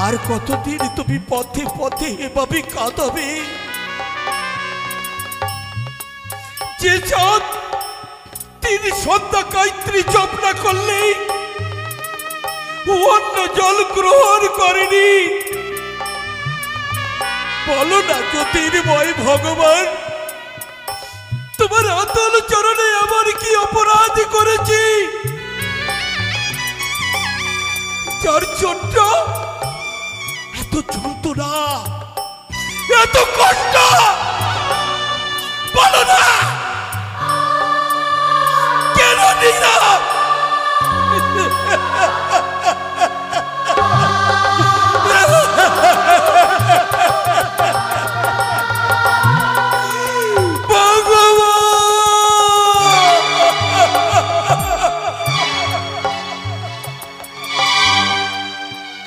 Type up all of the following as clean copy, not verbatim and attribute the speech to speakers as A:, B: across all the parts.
A: আর কতদিন তুমি পথে পথে এভাবে কাঁদাবে? যে চাঁদ তিনি সন্ধ্যা গায়ত্রী জপ না করলে অন্য জল গ্রহণ করেনি। বলো না জ্যোতির্ময় ভগবান, তোমার অতল চরণে আমার কি অপরাধ করেছি যার জন্য এত যন্ত্রণা, এত কষ্ট? বলো না কেন নীরব?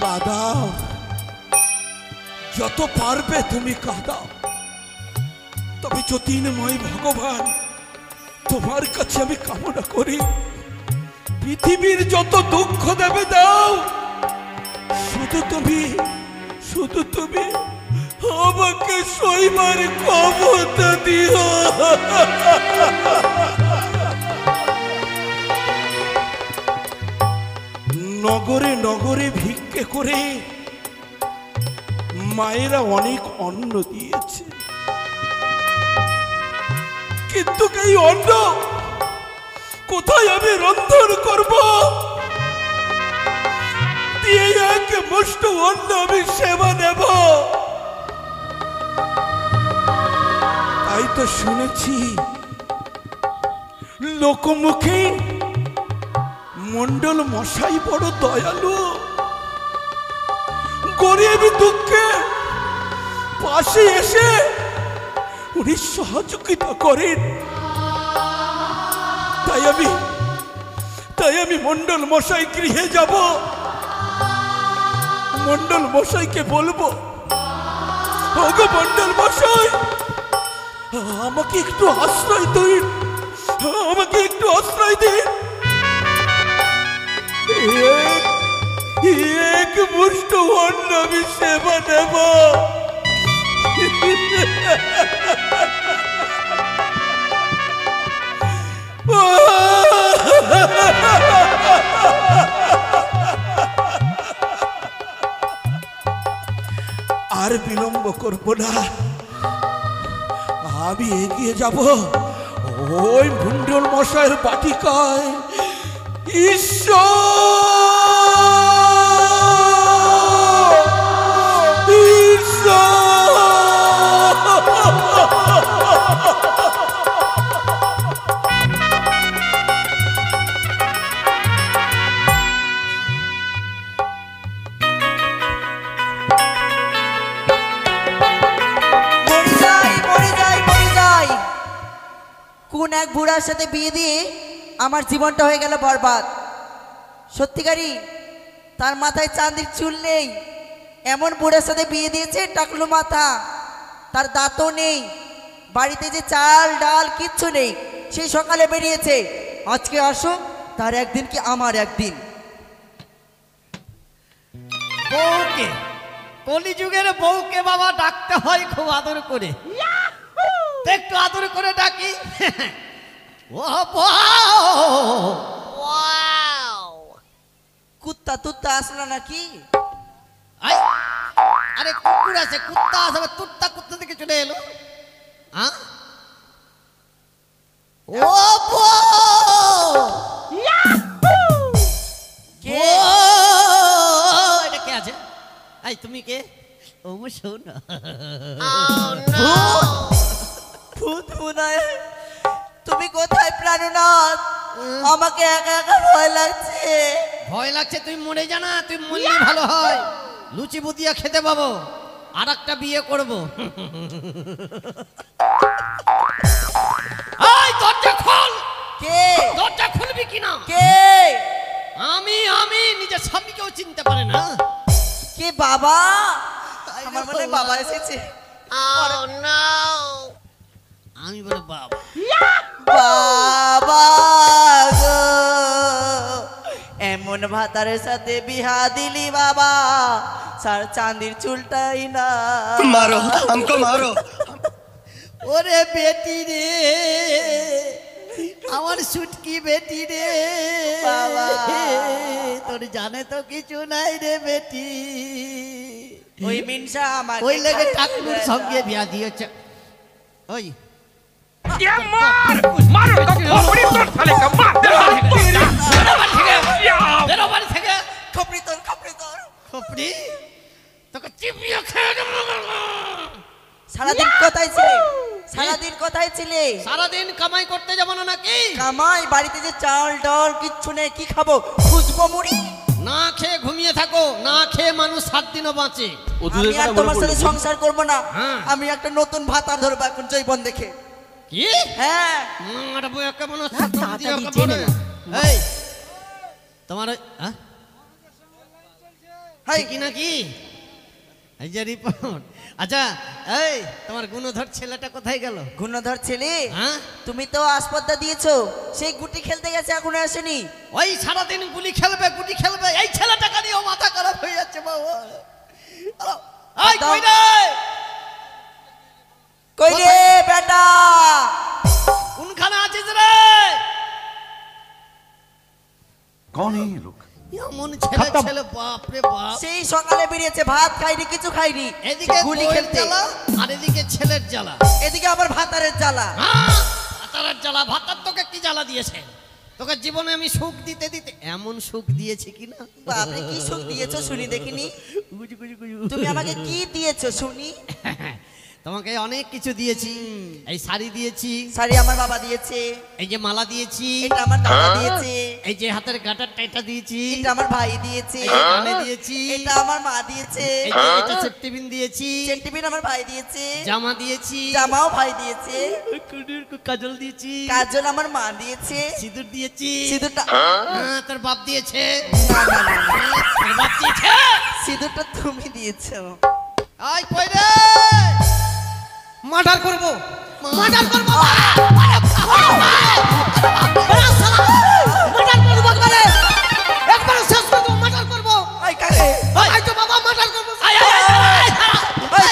A: কাঁদাও, যত পারবে তুমি কাঁদাও। তবে জ্যোতির্ময় ভগবান, তোমার কাছে আমি কামনা করি পৃথিবীর যত দুঃখ দেবে দাও, শুধু তুমি আমাকে সইবার ক্ষমতা দিও। নগরে নগরে ভিক্ষে করে মায়েরা অনেক অন্ন দিয়েছে, কিন্তু এই অন্ন কোথায় আমি রন্ধন করব? দিয়ে এক মুষ্ট অন্ন আমি সেবা নেব? তাই তো শুনেছি লোকমুখে মন্ডল মশাই বড় দয়ালু, গরিব দুঃখে পাশে এসে উনি সহযোগিতা করেন। তাই আমি মন্ডল মশাই গৃহে যাব, মন্ডল মশাইকে বলবো, ওগো মন্ডল মশাই, আমাকে একটু আশ্রয় দিন, আমাকে একটু আশ্রয় দিন। এক মুষ্ট অন্ন আমি সেবা নেব। আর বিলম্ব করব না, আমি এগিয়ে যাব ওই মন্ডল মশাইয়ের বাটিকায়।
B: কোন এক বুড়ার সাথে বিয়ে দিয়ে আমার জীবনটা হয়ে গেল বরবাদ। সত্যিকারই তার মাথায় চাঁদের চুল নেই, এমন বুড়ার সাথে বিয়ে দিয়েছে টাকলু মাথা, তার দাঁতও নেই, বাড়িতে যে চাল ডাল কিচ্ছু নেই। সেই সকালে বেরিয়েছে, আজকে আসো তার একদিন কি আমার একদিন।
C: বউকে, কলিযুগের বউকে বাবা ডাকতে হয় খুব আদর করে, একটু আদর করে ডাকি। ও
B: কুত্তা তুত্তা আসলো নাকি?
C: আরে কুকুর আছে, কুত্তা আছে, তুত্তা কুত্তা থেকে চলে এলো। ও কে? এটা কে আছে? এই তুমি কে? ও শোন,
B: ভূত বুনায়, তুমি কোথায় প্রাণনাথ? আমাকে একা একা ভয় লাগছে।
C: ভয় লাগছে? তুই মরে জানা, তুই মরলে ভালো হয়, লুচি বুদিয়া খেতে পাবো, আর একটা বিয়ে করবো। এই দরজা খোল।
B: কে?
C: দরজা খুলবি কিনা?
B: কে?
C: আমি নিজের স্বামীকেও চিনতে পারে না।
B: কে? বাবা? আমার মনে হয় বাবা এসেছে।
C: আমি বলে বাবা।
B: বাবা গো, এমন ভাতারের সাথে বিহা দিলি বাবা, স্যার চাঁদির চুলটাই না।
D: मारो हमको मारो।
C: ওরে বেটি রে, আমার সুটকি বেটি রে
B: বাবা।
C: তোর জানে তো কিছু নাই রে বেটি।
B: ওই মিনসা আমাকে
C: ওই লেগে
B: খাইয়ে
C: টাকলুর
B: দেয়
C: সঙ্গে
B: না।
C: বিয়া দিয়েছে। ওই
A: मारो तो खोपड़ी तोड़ साले का मार दे
C: বেরো বাড়ি থেকে।
B: খপড়ি তোর খপড়ি তোর।
C: খপড়ি তোকে চিপিয়ে খেয়ে দেবো।
B: সারাদিন কোথায় ছিলে? সারাদিন কোথায় ছিলে?
C: সারাদিন কামাই করতে যাবো না নাকি?
B: কামাই বাড়িতে যে চাল ডাল কিচ্ছু নেই, কি খাবো? খুঁজবো মুড়ি।
C: না খেয়ে ঘুমিয়ে থাকো, না খেয়ে মানুষ 7 দিনও বাঁচে।
B: আমি আর তোমার সাথে সংসার করবো না।
C: হ্যাঁ।
B: আমি একটা নতুন ভাতা ধরবো এখন জৈবন দেখে।
C: কি
B: হ্যাঁ
C: মার বউয়া কেমন আছে?
B: না,
C: তুমি
B: তাড়াতাড়ি
C: দিও কে
B: জেনে
C: বলে?
B: নাও।
C: এই তোমার হ্যাঁ
B: হাই
C: কি নাকি? এই যে রিপোর্ট। আচ্ছা এই তোমার গুণধর ছেলেটা কোথায় গেল?
B: গুণধর ছেলে,
C: হ্যাঁ
B: তুমি তো আসপদ্দা দিয়েছো, সেই গুটি খেলতে গেছে, এখনো আসেনি।
C: ওই সারাদিন গুলি খেলবে গুটি খেলবে, এই ছেলেটাকে নিয়েও মাথা খারাপ হয়ে যাচ্ছে বাবা। এই
B: দাও।
C: কই রে?
B: কই রে বেটা?
C: কোনখানে আছিস রে?
D: कौन है ये लोग?
C: এমন ছেলে ছেলে বাপ রে বাপ।
B: সেই সকালে বেরিয়েছে, ভাত খাইনি কিছু খাইনি,
C: এদিকে
B: গুলি
C: বউয়ের
B: খেলতে।
C: জ্বালা আর এদিকে ছেলের জ্বালা।
B: এদিকে আবার ভাতারের জ্বালা।
C: ভাতারের জ্বালা। ভাতার তোকে কি জ্বালা দিয়েছে? তোকে জীবনে আমি সুখ দিতে দিতে এমন সুখ দিয়েছি কিনা?
B: বাপরে কি সুখ দিয়েছো শুনি দেখিনি। তুমি আমাকে কি দিয়েছো শুনি?
C: তোমাকে অনেক কিছু দিয়েছি। এই শাড়ি দিয়েছি,
B: শাড়ি আমার বাবা দিয়েছে,
C: এই যে মালা দিয়েছি,
B: এটা আমার দাদা দিয়েছে,
C: এই যে হাতের গাঁটারটা এটা দিয়েছি,
B: এটা আমার ভাই দিয়েছে,
C: এই যে কানে দিয়েছি,
B: এটা আমার মা দিয়েছে,
C: এই যে এটা সেফটিপিন দিয়েছি,
B: চেন্টিবিন আমার ভাই দিয়েছে,
C: জামা দিয়েছি,
B: জামাও ভাই দিয়েছে,
C: কাজল দিয়েছি,
B: কাজল আমার মা দিয়েছে,
C: সিঁদুর দিয়েছি,
B: সিঁদুরটা
C: হ্যাঁ, তোর বাপ দিয়েছে,
B: না, না, না, না,
C: তোর বাপ দিয়েছে।
B: সিঁদুরটা তুমি দিয়েছো।
C: আই কই রে? মার্ডার করব, মার্ডার করব, মার্ডার করব একবারে, একবারে শেষ করে দেব, মার্ডার করব।
B: আই কাকে?
C: আই তো বাবা মার্ডার করব।
B: আই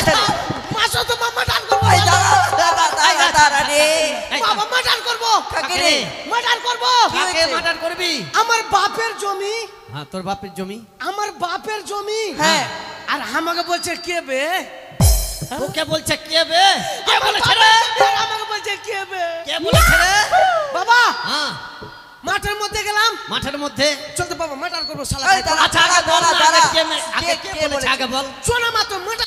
B: ছেলে,
C: মাসো তো মার্ডার করব।
B: আই দাঁড়া, দাঁড়া, দাঁড়া, দাঁড়া রে।
C: বাবা মার্ডার করব।
B: কাকে রে?
C: মার্ডার করব।
B: কি
C: কাকে
B: হয়েছে?
C: মার্ডার করবি?
E: আমার বাপের জমি,
C: হ্যাঁ, তোর বাপের জমি।
E: আমার বাপের জমি।
B: হ্যাঁ।
E: আর আমাকে বলছে কে বে?
C: ওকে বলছে কে বে? কে
E: আমার
C: বলেছে রে?
E: বাপের জমি, আমাকে বলছে কে বে?
C: কে বলেছে রে?
E: বাবা
C: হ্যাঁ,
E: মাঠের মধ্যে গেলাম,
C: মাঠের মধ্যে।
E: চলতে বাবা মাটার করবো শালা।
B: এই দাঁড়া,
C: আচ্ছা আগে বল না,
B: দাঁড়া,
C: আগে কে মে- আগে
B: কে-
C: কে
B: কে
C: বলেছে
B: বলেছে?
C: আগে বল।
E: শোনা মা তো মাটা।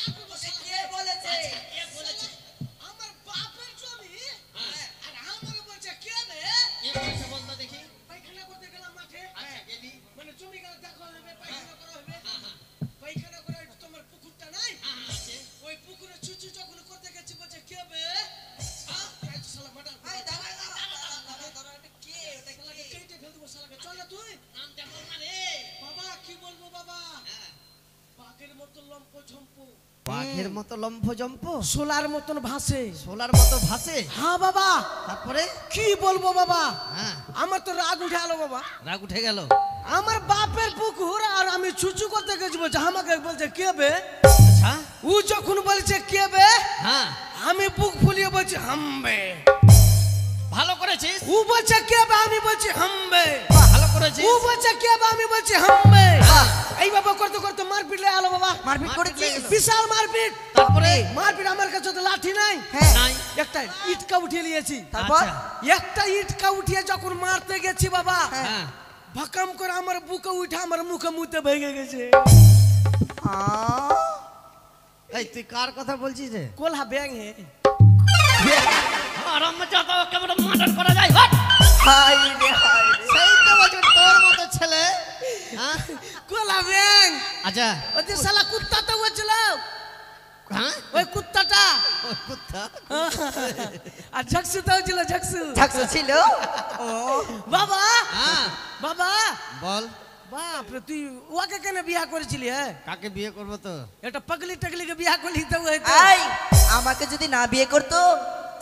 B: কে বলেছে?
E: আমার বাপের জমি আর আমাকে বলছে কে বে?
C: কে বলেছে বল তো দেখি।
E: পায়খানা করতে গেলাম মাঠে,
C: আচ্ছা, গেলি।
E: মানে জমি গেলে দেখা হবে, পায়খানা করা হবে। পায়খানা করে তোমার পুকুরটা নাই, ওই পুকুরে চুচু যখন করতে গেছি বলছে কে বে? এই তো শালা মাটার।
B: এই দাঁড়া, দাঁড়া, দাঁড়া, দাঁড়া, দাঁড়া, এটা কে? এটা কে?
E: শালাকে কেটে ফেল দেবো শালাকে। চল না তুই।
C: নামটা বল না রে।
E: বাবা কি বলবো বাবা, বাঘের মতো লম্প ঝম্প,
C: বাঘের মতো লম্ফ জম্প,
E: সোলার মতন ভাসে।
C: সোলার মতো ভাসে।
E: হ্যাঁ বাবা
C: তারপরে
E: কি বলবো বাবা,
C: হ্যাঁ,
E: আমার তো রাগ উঠে আলো বাবা।
C: রাগ উঠে গেল।
E: আমার বাপের পুকুর আর আমি চুচু করতে গেছি বলছে, আমাকে বলছে কে বে?
C: আচ্ছা,
E: ও যখন বলছে কে বে,
C: হ্যাঁ,
E: আমি বুক ফুলিয়ে বলছি হামবে।
C: ভালো করেছিস,
E: ও বলছে কে বে, আমি বলছি হামবে।
C: ভালো করেছিস।
E: ও বলছে কে বে, আমি বলছি হামবে। এই বাবা করতে করতে মারপিট লে আলো বাবা,
B: মারপিট করেছিস?
E: বিশাল মারপিট।
C: তারপরে
E: মারপিট, আমার কাছে তো লাঠি নাই,
B: হ্যাঁ।
C: নাই।
E: একটা ইটকা উঠিয়ে নিয়েছি।
B: তারপর?
C: আচ্ছা,
E: একটা ইটকা উঠিয়ে যখন মারতে গেছি বাবা,
C: হ্যাঁ,
E: ভাকাম করে আমার বুকে উঠে আমার মুখে মুতে ভেঙে গেছে।
C: এই তুই কার কথা বলছিস রে?
E: কোলা ব্যাং হে।
C: আরাম যাতা কেমন মার্ডার করা যায়? হট!
B: হাই রে, হাই রে।
C: সেই তো বলছি তোর মতো ছেলে। হ্যাঁ,
E: কোলা ব্যাং।
C: আচ্ছা,
E: ওই যে শালা কুত্তাটা বলছিল,
C: হ্যাঁ,
E: ওই কুত্তাটা।
C: ওই কুত্তা।
E: আর ঝকসুটাও ছিল, ঝকসু।
B: ঝাকসু ছিল? ও,
E: বাবা
C: হ্যাঁ,
E: বাবা,
C: বল
E: বাপ রে তুই ওকে কেন বিয়া করেছিলি? হ্যাঁ,
C: কাকে বিয়ে করবো তো?
E: এটা পাগলি টাগলিকে বিয়া করলি তো হইতো।
B: এই, আমাকে যদি না বিয়ে করতো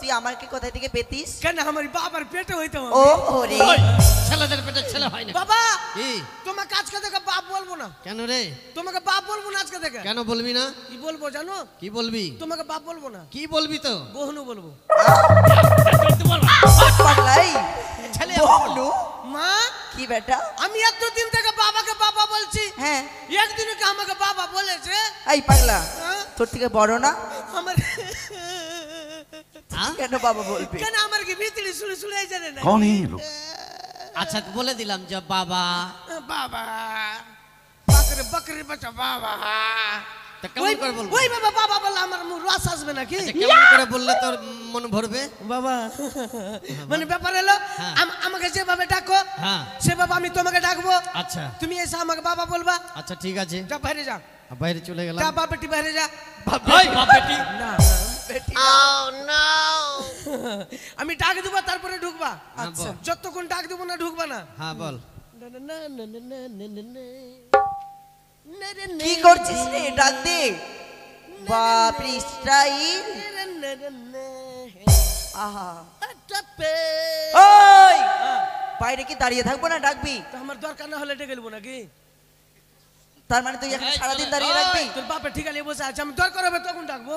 B: তুই আমাকে কোথায় থেকে পেতিস?
E: কেন আমার বাবার পেটে হইতে হবে?
B: ও ওরে
C: ওই, ছেলেদের পেটে ছেলে হয় না।
E: বাবা
C: কি?
E: তোমাকে আজকে থেকে বাপ বলবো না,
C: কেন রে?
E: তোমাকে বাপ বলবো না আজকে থেকে।
C: কেন বলবি না?
E: কি বলবো জানো?
C: কি বলবি?
E: তোমাকে বাপ বলবো না,
C: কি বলবি তো?
E: বহনু বলবো।
B: পাগলাই
C: ছেলে
B: বলু
E: মা
B: কি বেটা?
E: আমি এতদিন থেকে বাবাকে বাবা বলছি,
B: হ্যাঁ
E: একদিনও কি আমাকে বাবা বলেছে?
B: এই পাগলা
E: হ্যাঁ?
B: তোর থেকে বড় না,
E: আমার
C: হ্যাঁ?
B: কেন বাবা বলবে?
E: কেন আমার কি ভিতরে শুনে শুনে জানে না?
D: कौन है ये लोग?
C: আচ্ছা বলে দিলাম যে বাবা।
E: বাবা বকরে বকরে বাচ্চা বাবা।
C: তা কেমন করে বলবো?
E: ওই বাবা বাবা বললে আমার মুখ রস আসবে নাকি?
C: আচ্ছা, কেমন করে বললে তোর মন ভরবে?
E: বাবা মানে ব্যাপার হলো
C: হ্যাঁ।
E: আমাকে যেভাবে ডাকো
C: হ্যাঁ
E: সেভাবে আমি তোমাকে ডাকবো,
C: আচ্ছা
E: তুমি এসে আমাকে বাবা বলবা।
C: আচ্ছা ঠিক আছে,
E: যা বাইরে যা,
C: বাইরে চলে গেলাম।
E: যা বাপ বেটি বাইরে যা।
C: ওই, বাপ বেটি।
E: না আমি ডাক দেবো তারপরে ঢুকবা।
C: আচ্ছা।
E: যতক্ষণ ডাক দেবো না ঢুকবা না।
C: হ্যাঁ বল।
B: কি করছিস রে? ডাক দে বাপ রে স্টাইল। আহা ওই বাইরে কি দাঁড়িয়ে থাকবো না ডাকবি?
E: তো আমার দরকার না হলে ডেকে নেবো নাকি?
B: তার মানে তুই এখন
C: এই,
B: সারাদিন
C: চলে,
B: দাঁড়িয়ে
C: ওই।
B: রাখবি?
E: তোর বাপের ঠিকালে বসে আছে, আমি দরকার হবে তখন ডাকবো।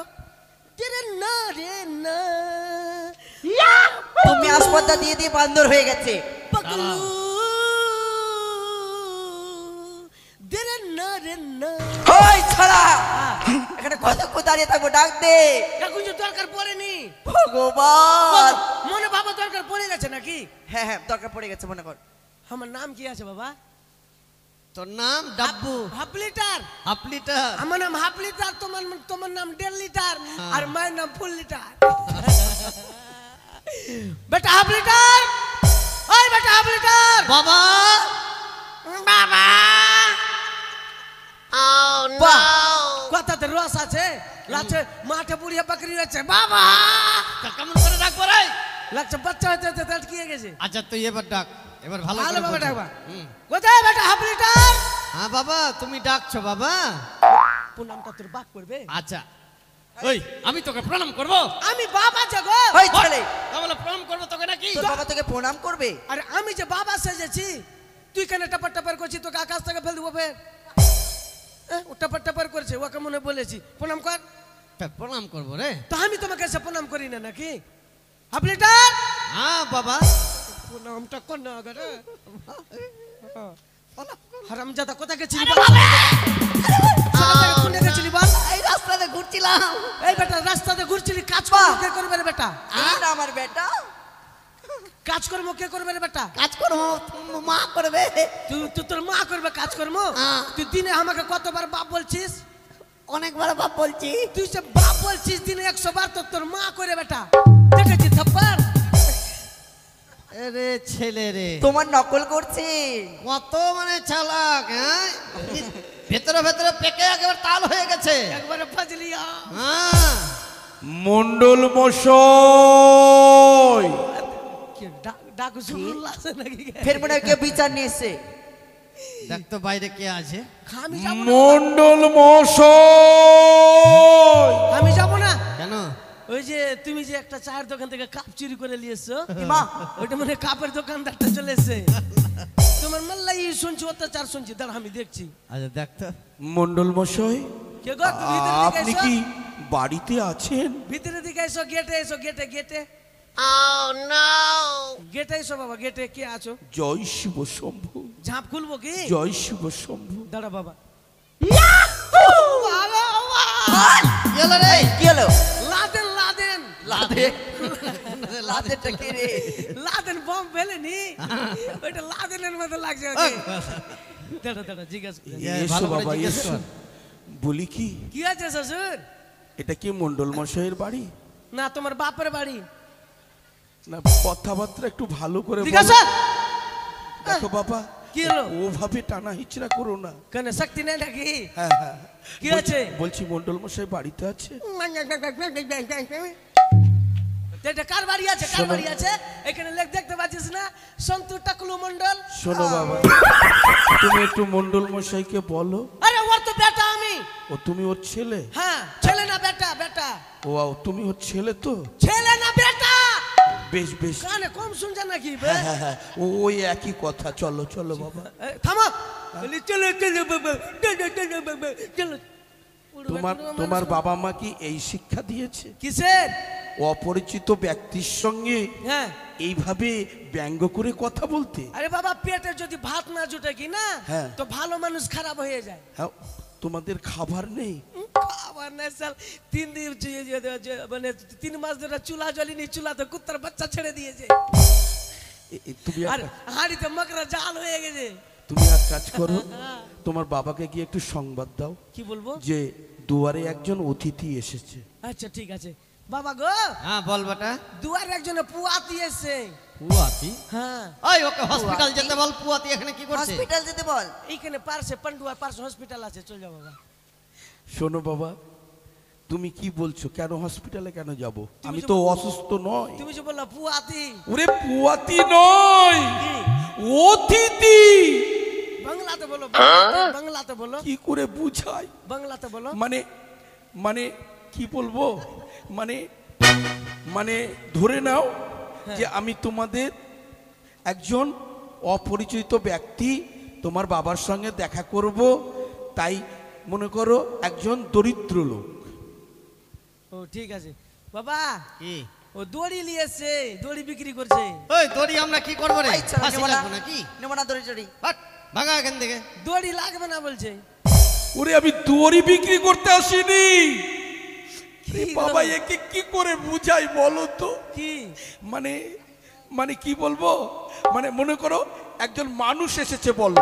B: তুমি আসপদ্দা দিয়ে দিয়ে বান্দর হয়ে গেছে। ওই ছাড়া এখানে কতক্ষণ দাঁড়িয়ে থাকবো? ডাক দে
E: এখন যে দরকার পড়েনি,
B: ভগবান।
E: মনে বাবা দরকার পড়ে গেছে নাকি?
B: হ্যাঁ হ্যাঁ দরকার পড়ে গেছে মনে কর।
E: আমার নাম কি আছে বাবা?
C: তোর নাম Dabbu.
E: Half litre.
C: Half litre.
E: আমার নাম হাফ লিটার, তোমার নাম 1.5 লিটার, আর মায়ের নাম ফুল লিটার। বেটা হাফ লিটার, ওই বেটা হাফ লিটার।
C: বাবা
E: বাবা
B: বাহ
E: কথাতে রস আছে, লাগছে মাঠে বুড়িয়া বাকরি আছে। বাবা
C: তা কেমন করে ডাকবো রে?
E: লাগছে বাচ্চা হতে হতে তাটকিয়ে গেছে।
C: আচ্ছা তুই এবার ডাক, এবার ভালো
E: ভালো
C: করে
E: বাবা
C: বলবি।
E: ডাকবা।
C: হুম।
E: কোথায় বেটা হাফ লিটার?
C: হ্যাঁ বাবা তুমি ডাকছো বাবা।
E: প্রণামটা তোর বাপ করবে,
C: আচ্ছা ওই আমি তোকে প্রণাম করবো।
E: আমি বাবা জাগো।
B: ওই ছেলে
C: তাহলে প্রণাম করবো তোকে নাকি?
B: তোর বাবা তোকে প্রণাম করবে?
E: আরে আমি যে বাবা সেজেছি, তুই কেন টাপার টাপার করছিস? তোকে আকাশ থেকে ফেল দেবো ফের। ও টাপার টাপার করছে, ওকে মনে বলেছি প্রণাম কর।
C: তা প্রণাম করবো রে।
E: তো আমি তোমাকে এসে প্রণাম করি না নাকি? হাফ লিটার
C: হ্যাঁ বাবা।
E: প্রণামটা কর না আগে রে। হারামজাদা কোথায় গেছিলি বল? কোথায় গেছিলি বল?
B: এই রাস্তাতে ঘুরছিলাম।
E: এই বেটা রাস্তাতে ঘুরছিলি, কাজ কে করবে রে বেটা?
B: এই না আমার বেটা,
E: কাজকর্ম কে করবে রে বেটা?
B: কাজকর্ম মা করবে।
E: তুই তোর মা করবে কাজকর্ম? তুই দিনে আমাকে কতবার বাপ বলছিস?
B: অনেকবার বাপ বলছি।
E: তুই সে বাপ বলছিস দিনে 100 বার, তো তোর মা করে বেটা। দেখেছি থাপ্পড়।
C: আরে ছেলে রে,
B: তোমার নকল করছে।
C: কত মানে চালাক। হ্যাঁ ভেতরে ভেতরে পেকে একেবারে তাল হয়ে গেছে।
E: একবারে ফাজলিয়া।
C: হ্যাঁ
A: মন্ডল মশাই,
E: কি ডাকু শুনলা আছে নাকি?
B: ফের মনে হয় কেউ বিচার নিয়ে এসছে।
C: দেখ তো বাইরে কে আছে।
E: আমি যাব না,
A: মন্ডল মশাই,
E: আমি যাব না।
C: কেন?
E: ওই যে তুমি যে একটা চায়ের দোকান থেকে কাপ চুরি করে নিয়েছো,
B: মা
E: ওইটা মানে কাপের দোকানদারটা চলে এসেছে। তোমার মাল্লাই শুনছি, অত্যাচার শুনছি, দাঁড়া আমি দেখছি।
C: আচ্ছা দেখ তো।
A: মন্ডল মশাই,
E: কে গো? তুমি ভিতরে দিকে
A: আপনি
E: এসো।
A: কি বাড়িতে আছেন?
E: ভিতরে দিকে এসো, গেটে এসো, গেটে গেটে গেটে এসো বাবা, গেটে কে আছো?
A: জয় শিব শম্ভু,
E: ঝাঁপ খুলবো কি?
A: জয় শিব শম্ভু।
E: দাঁড়া বাবা।
C: কি হলো রে?
B: কি হলো?
E: লাদেন লাদেন
B: লাদে লাদেটা কে রে?
E: লাদেন বম ফেলেনি, ওইটা লাদেনের মতো লাগছে ওকে। দাঁড়া দাঁড়া জিজ্ঞাসা করি।
C: ভালো
A: এসো
C: করে
A: বাবা
C: জিজ্ঞেস
A: এসো।
C: কর।
A: বলি কি,
E: কি আছে শ্বশুর?
A: এটা কি মন্ডল মশাইয়ের বাড়ি?
E: না তোমার বাপের বাড়ি।
A: না কথাবার্তা একটু ভালো করে বলো।
E: জিজ্ঞাসা
A: দেখো বাবা,
E: কি হলো?
A: ওভাবে টানা হিচড়া করো না।
E: কেন শক্তি নেই নাকি?
A: হ্যাঁ হ্যাঁ
E: কি আছে?
A: বলছি মন্ডল মশাই বাড়িতে আছে?
E: এটা কার বাড়ি আছে? কার
A: শোনো।
E: বাড়ি আছে? এখানে লেখ দেখতে পাচ্ছিস না, সন্তু টাকলু মন্ডল।
A: শোনো বাবা, তুমি একটু মন্ডল মশাইকে বলো।
E: আরে ওর তো বেটা আমি।
A: ও তুমি ওর ছেলে?
E: হ্যাঁ ছেলে না বেটা, বেটা
A: ও তুমি ওর ছেলে তো?
E: ছেলে না বেটা।
A: বেশ বেশ
E: কানে কম শুনছে নাকি বে?
A: হ্যাঁ হ্যাঁ হ্যাঁ ওই একই কথা চলো চলো বাবা
E: থামো বলি চলো চলো বাবা চলো চলো বাবা চলো
A: তোমার বাবা মা কি এই শিক্ষা দিয়েছে
E: কিসের?
A: অপরিচিত ব্যক্তির সঙ্গে
E: হ্যাঁ
A: এইভাবে ব্যঙ্গ করে কথা বলতে?
E: আরে বাবা পেটে যদি ভাত না জুটে কি না
A: হ্যাঁ।
E: তো ভালো মানুষ খারাপ হয়ে যায়।
A: হ্যাঁ, তোমাদের খাবার নেই?
E: খাবার না সাল 3 দিন মানে 3 মাস ধরে চুলা জ্বলিনি, চুলাতে কুত্তার বাচ্চা ছেড়ে দিয়েছে
A: তুমি
E: আর হাড়িতে মকরা জাল হয়ে গেছে।
A: তুমি এক কাজ করো, তোমার বাবাকে গিয়ে একটু সংবাদ দাও
E: কি বলবো?
A: যে দুয়ারে একজন অতিথি এসেছে।
E: আচ্ছা ঠিক আছে বাবা গো।
C: হ্যাঁ বল বেটা।
E: দুয়ারে একজন পুয়াতি এসে।
C: পুয়াতি?
E: হ্যাঁ
C: ওই ওকে হসপিটাল যেতে বল। পুয়াতি এখানে কি করছে?
B: হসপিটাল যেতে বল।
E: এইখানে পার্শ্বে পান্ডুয়া পার্শ্বে হসপিটাল আছে, চল যাও বাবা।
A: শোনো বাবা, তুমি কি বলছো? কেন হসপিটালে কেন যাব? আমি
E: যে
A: তো অসুস্থ নই।
E: তুমি যে বললা পুয়াতি।
A: ওরে পুয়াতি নয়, অতিথি।
E: বাংলাতে বলো, বাংলাতে বলো।
A: কি করে বুঝাই?
E: বাংলাতে বলো।
A: মানে মানে কি বলবো, মানে মানে ধরে নাও যে আমি তোমাদের একজন অপরিচিত ব্যক্তি, তোমার বাবার সঙ্গে দেখা করব, তাই মনে করো একজন দরিদ্র লোক।
E: ও ঠিক আছে বাবা।
C: কি?
E: ও দড়ি নিয়েছে, দড়ি বিক্রি করছে।
C: ওই দড়ি আমরা কি করবো রে?
B: এই চলো,
C: ফাঁসি
B: নেবো না।
C: লাগবো নাকি?
B: নেবো না দড়ি টড়ি।
C: হাট, ভাগা এখান থেকে।
E: দড়ি লাগবে না বলছে।
A: ওরে আমি দড়ি বিক্রি করতে আসিনি।
E: কি
A: বাবা
E: গো?
A: একে কি করে বুঝাই বলো তো?
E: কি?
A: মানে মানে কি বলবো, মানে মনে করো একজন মানুষ এসেছে বলো।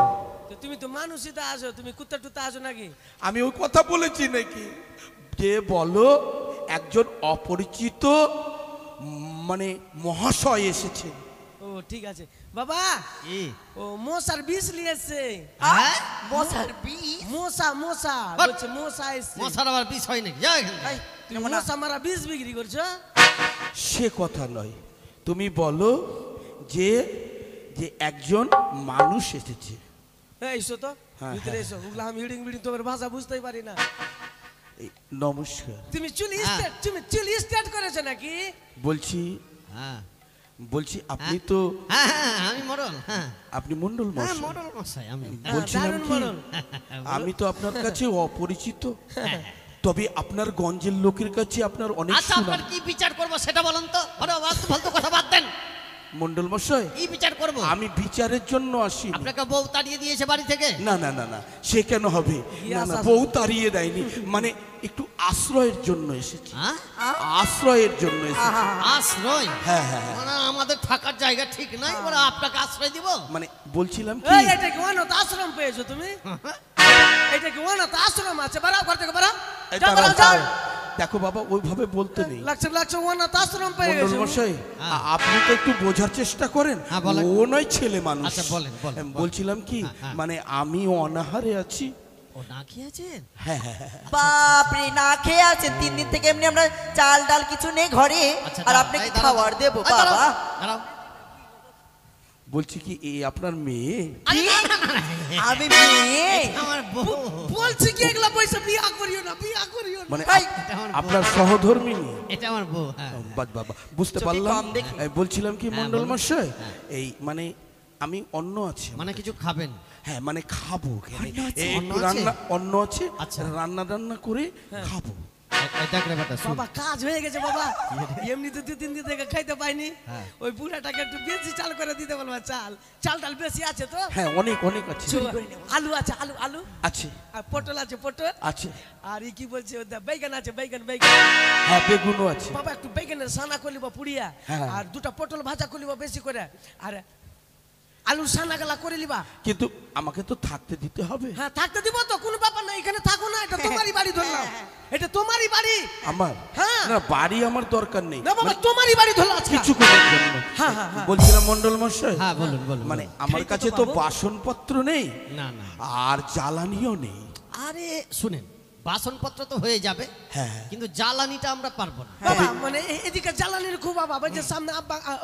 E: তো তুমি তো মানুষই তো আসো, তুমি কুত্তা টুত্তা আসো নাকি?
A: আমি ওই কথা বলেছি নাকি? যে বলো একজন অপরিচিত মানে মহাশয় এসেছে।
E: ও ঠিক আছে বাবা।
C: কি?
E: ও মশার বিষ নিয়েছে।
C: হ্যাঁ?
B: মশার বিষ?
E: মশা মশা
C: বাট।
E: বলছে মশা এসছে।
C: মশার আবার বিষ হয় নাকি? যা এখান থেকে।
B: এই,
E: তুমি
B: নেবো না।
E: মশা মারা বিষ বিক্রি করছো?
A: সে কথা নয়, তুমি বলো যে যে একজন মানুষ এসেছে।
E: এই এসো তো
A: হ্যাঁ,
E: ভিতরে এসো। ওগুলা আমি হিডিং বিডিং তোমার ভাষা বুঝতেই পারি না।
A: এই, নমস্কার।
E: তুমি চুল
C: হ্যাঁ।
E: স্টেট, তুমি চুল স্টেট করেছো নাকি?
A: বলছি
C: হ্যাঁ
A: বলছি আপনি তো
C: হ্যাঁ হ্যাঁ, আমি মরল। হ্যাঁ
A: আপনি মন্ডল
C: হ্যাঁ
A: মশাই।
C: মরল মশাই আমি।
A: বলছিলাম
E: দারুণ
A: কি,
E: মরণ।
A: আমি তো আপনার কাছে অপরিচিত, তবে আপনার গঞ্জের লোকের কাছে আপনার অনেক
C: আচ্ছা
A: সুনাম।
C: আপনার কি বিচার করবো সেটা বলুন তো। আরে ফালতু কথা বাদ দেন।
A: মন্ডল মশাই,
C: কি বিচার করবো?
A: আমি বিচারের জন্য আসি।
C: আপনাকে বউ তাড়িয়ে দিয়েছে বাড়ি থেকে?
A: না না না না, সে কেন হবে? না না, বউ তাড়িয়ে দেয়নি, মানে একটু আশ্রয়ের জন্য এসেছি।
C: হ্যাঁ?
A: আশ্রয়ের জন্য এসেছি।
C: আশ্রয়?
A: হ্যাঁ হ্যাঁ হ্যাঁ।
C: মানে আমাদের থাকার জায়গা ঠিক নাই, ওরা আপনাকে আশ্রয় দিব?
A: মানে বলছিলাম কি,
E: এই এটা কি অনাথ আশ্রম পেয়েছো তুমি? এটা কি অনাথ আশ্রম আছে? বাড়াও ঘর থেকে বাড়াও।
A: এই
E: যাও,
A: দাঁড়াও,
E: বাড়াও, যাও।
A: দাঁড়াও। দেখো বাবা, ওইভাবে বলতে নেই।
E: লাগছে লাগছে অনাথ আশ্রম পেয়ে
A: মন্ডল
E: গেছে।
A: মশাই,
C: হ্যাঁ।
A: আপনি তো একটু বোঝার চেষ্টা করেন।
C: হ্যাঁ, বলেন।
A: ও নয় ছেলে মানুষ।
C: আচ্ছা, বলেন, বলেন, বলেন।
A: বলছিলাম কি,
C: হ্যাঁ, হ্যাঁ।
A: মানে আমি অনাহারে আছি।
C: ও না খেয়েছেন?
A: হ্যাঁ হ্যাঁ হ্যাঁ।
B: বাপরে, না খেয়ে আছেন 3 দিন থেকে। এমনি আমরা চাল ডাল কিছু নেই ঘরে,
C: আচ্ছা,
B: আর
C: দাঁড়াও,
B: আপনাকে
C: এই দাঁড়াও।
B: খাবার দেবো
C: এই দাঁড়াও,
B: বাবা।
C: দাঁড়াও।
A: বলছি কি, এই আপনার মেয়ে?
C: আরে না, না, না, না,
B: আমি মেয়ে?
C: আমার বউ।
E: বলছি কি এগুলা পয়সা বিয়া করিও না, বিয়া করিও না।
A: মানে
B: হাই।
C: এটা আমার বউ।
A: আপনার সহধর্মিনী?
C: এটা আমার বউ। হ্যাঁ
A: বাবা বুঝতে
B: চোখে
A: পারলাম।
B: কম দেখি।
A: বলছিলাম কি
C: হ্যাঁ,
A: মন্ডল
C: বলুন।
A: মশাই,
C: হ্যাঁ।
A: এই মানে আমি অন্ন আছে,
C: মানে কিছু খাবেন?
A: হ্যাঁ মানে খাবো।
C: অন্ন আছে?
A: এই
C: অন্ন
A: একটু
C: আছে?
A: রান্না, অন্ন আছে,
C: আচ্ছা।
A: রান্না করে খাবো।
C: দেখ রে বেটা, শুন।
E: বাবা কাজ হয়ে গেছে বাবা। এমনিতে 2-3 দিন থেকে খাইতে পাইনি।
C: হ্যাঁ।
E: ওই বুড়াটাকে একটু বেশি চাল করে দিতে বলবা। চাল চাল ডাল বেশি আছে তো?
A: হ্যাঁ অনেক অনেক আছে।
E: আলু আছে, আলু আলু
A: আছে
E: আর পটল আছে, পটল।
A: আছে।
E: আর ই কি বলছে ওটা বেগুন আছে, বেগুন বেগুন।
A: হ্যাঁ বেগুনও আছে।
E: বাবা একটু বেগুনের সানা করলিবা পুড়িয়া,
A: হ্যাঁ।
E: আর 2টা পটল ভাজা করলিবা বেশি করে, আর আলু সানা গলা করে লিবা।
A: কিন্তু আমাকে তো থাকতে দিতে হবে।
E: হ্যাঁ থাকতে দিব তো, কোনো ব্যাপার না। এখানে থাকো না, এটা তোমারই বাড়ি ধরলাম। এটা তোমারই বাড়ি।
A: আমার
E: হ্যাঁ।
A: না, বাড়ি আমার দরকার নেই,
E: না বাবা
A: মানে
E: তোমারই বাড়ি ধরলাম আজকে।
A: কিছু করার জন্য।
E: হ্যাঁ, হ্যাঁ, হ্যাঁ।
A: বলছিলাম মন্ডল মশাই,
C: হ্যাঁ বলুন বলুন।
A: মানে
C: বলুন।
A: আমার
E: খাইতে
A: কাছে
E: তো
A: তো
E: পাবো।
A: বাসনপত্র নেই,
C: না না,
A: আর জ্বালানিও নেই।
C: আরে শুনেন, বাসনপত্র তো হয়ে যাবে,
A: হ্যাঁ।
C: কিন্তু জ্বালানিটা আমরা পারবো না।
E: বাবা মানে এদিকে জ্বালানির খুব অভাব। ওই যে সামনে